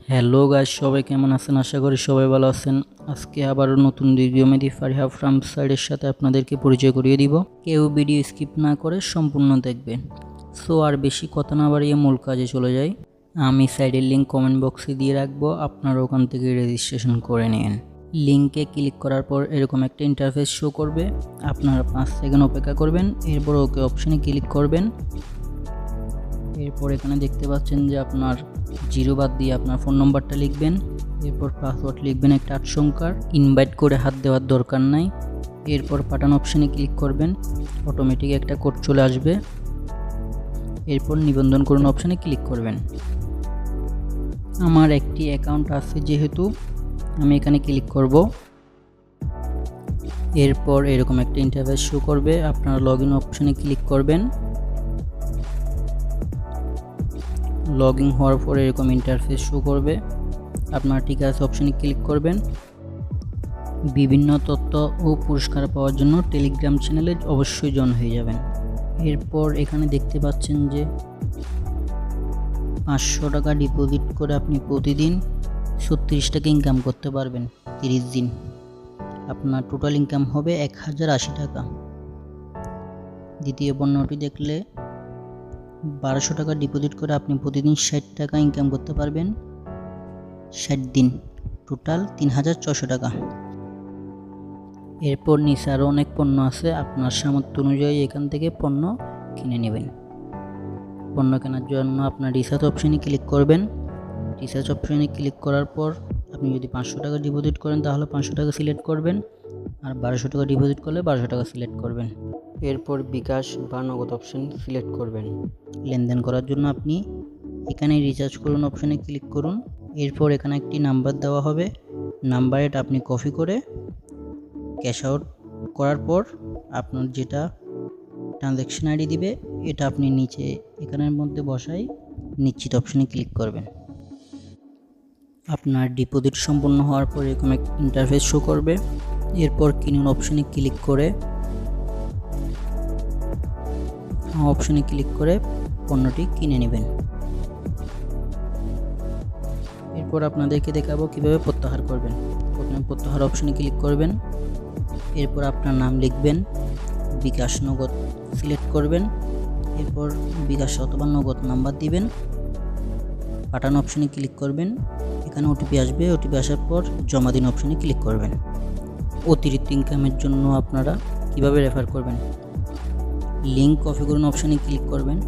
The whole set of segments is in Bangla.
হ্যালো গাইস, সবাই কেমন আছেন? আশা করি সবাই ভালো আছেন। আজকে আবারও নতুন ভিডিও মেহেদি ফারিহা ফ্রম সাইডের সাথে আপনাদেরকে পরিচয় করিয়ে দিব। কেউ ভিডিও স্কিপ না করে সম্পূর্ণ দেখবেন। সো আর বেশি কথা না বাড়িয়ে মূল কাজে চলে যাই। আমি সাইডের লিঙ্ক কমেন্ট বক্সে দিয়ে রাখবো, আপনারা ওখান থেকে রেজিস্ট্রেশন করে নিন। লিঙ্কে ক্লিক করার পর এরকম একটা ইন্টারফেস শো করবে। আপনারা 5 সেকেন্ড অপেক্ষা করবেন, এরপর ওকে অপশনে ক্লিক করবেন। এরপর এখানে দেখতে পাচ্ছেন যে আপনার জিরো বাদ দিয়ে আপনার ফোন নম্বরটা লিখবেন। এরপর পাসওয়ার্ড লিখবেন একটা 8 সংখ্যার। ইনভাইট করে হাত দেওয়ার দরকার নাই। এরপর পাঠানো অপশানে ক্লিক করবেন, অটোমেটিক একটা কোড চলে আসবে। এরপর নিবন্ধন করুন অপশানে ক্লিক করবেন। আমার একটি অ্যাকাউন্ট আছে যেহেতু আমি এখানে ক্লিক করব। এরপর এরকম একটা ইন্টারফেস শো করবে, আপনারা লগ ইন অপশানে ক্লিক করবেন। লগ ইন হওয়ার পর এরকম ইন্টারফেস শো করবে, আপনার ঠিক আছে অপশানে ক্লিক করবেন। বিভিন্ন তথ্য ও পুরস্কার পাওয়ার জন্য টেলিগ্রাম চ্যানেলে অবশ্যই জয়েন হয়ে যাবেন। এরপর এখানে দেখতে পাচ্ছেন যে 500 টাকা ডিপোজিট করে আপনি প্রতিদিন 36 টাকা ইনকাম করতে পারবেন 30 দিন। আপনার টোটাল ইনকাম হবে 1080 টাকা। দ্বিতীয় পণ্যটি দেখলে 1200 টাকা ডিপোজিট করে আপনি প্রতিদিন 60 টাকা ইনকাম করতে পারবেন 60 দিন, টোটাল 3400 টাকা। এরপর নিচে আরও অনেক পণ্য আছে, আপনার সামর্থ্য অনুযায়ী এখান থেকে পণ্য কিনে নেবেন। পণ্য কেনার জন্য আপনার রিচার্জ অপশানে ক্লিক করবেন। রিচার্জ অপশানে ক্লিক করার পর আপনি যদি 500 টাকা ডিপোজিট করেন তাহলে 500 টাকা সিলেক্ট করবেন, আর 1200 টাকা ডিপোজিট করলে 1200 টাকা সিলেক্ট করবেন। এরপর বিকাশ বা নগদ অপশন সিলেক্ট করবেন। লেনদেন করার জন্য আপনি এখানে রিচার্জ করুন অপশানে ক্লিক করুন। এরপর এখানে একটি নাম্বার দেওয়া হবে, নাম্বারটা আপনি কপি করে ক্যাশ আউট করার পর আপনার যেটা ট্রানজ্যাকশন আইডি দিবে এটা আপনি নিচে এখানের মধ্যে বসাই নিশ্চিত অপশানে ক্লিক করবেন। আপনার ডিপোজিট সম্পন্ন হওয়ার পর এরকম এক ইন্টারফেস শো করবে। এরপর কিনুন অপশানে ক্লিক করে পণ্যটি কিনে নেবেন। এরপর আপনাদেরকে দেখাবো কিভাবে প্রত্যাহার করবেন। প্রথমে প্রত্যাহার অপশানে ক্লিক করবেন। এরপর আপনার নাম লিখবেন, বিকাশ নগদ সিলেক্ট করবেন। এরপর বিকাশ অথবা নগদ নাম্বার দিবেন, পাঠানো অপশানে ক্লিক করবেন। এখানে ওটিপি আসবে, ওটিপি আসার পর জমা দিন অপশানে ক্লিক করবেন। অতিরিক্ত ইনকামের জন্য আপনারা কিভাবে রেফার করবেন, লিঙ্ক কপি করুন অপশানে ক্লিক করবেন।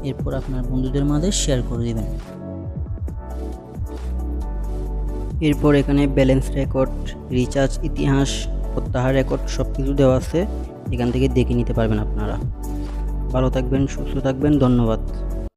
এরপর আপনার বন্ধুদের মাঝে শেয়ার করে দেবেন। এরপর এখানে ব্যালেন্স রেকর্ড, রিচার্জ ইতিহাস, প্রত্যাহার রেকর্ড সব কিছু দেওয়া আছে, এখান থেকে দেখে নিতে পারবেন আপনারা। ভালো থাকবেন, সুস্থ থাকবেন, ধন্যবাদ।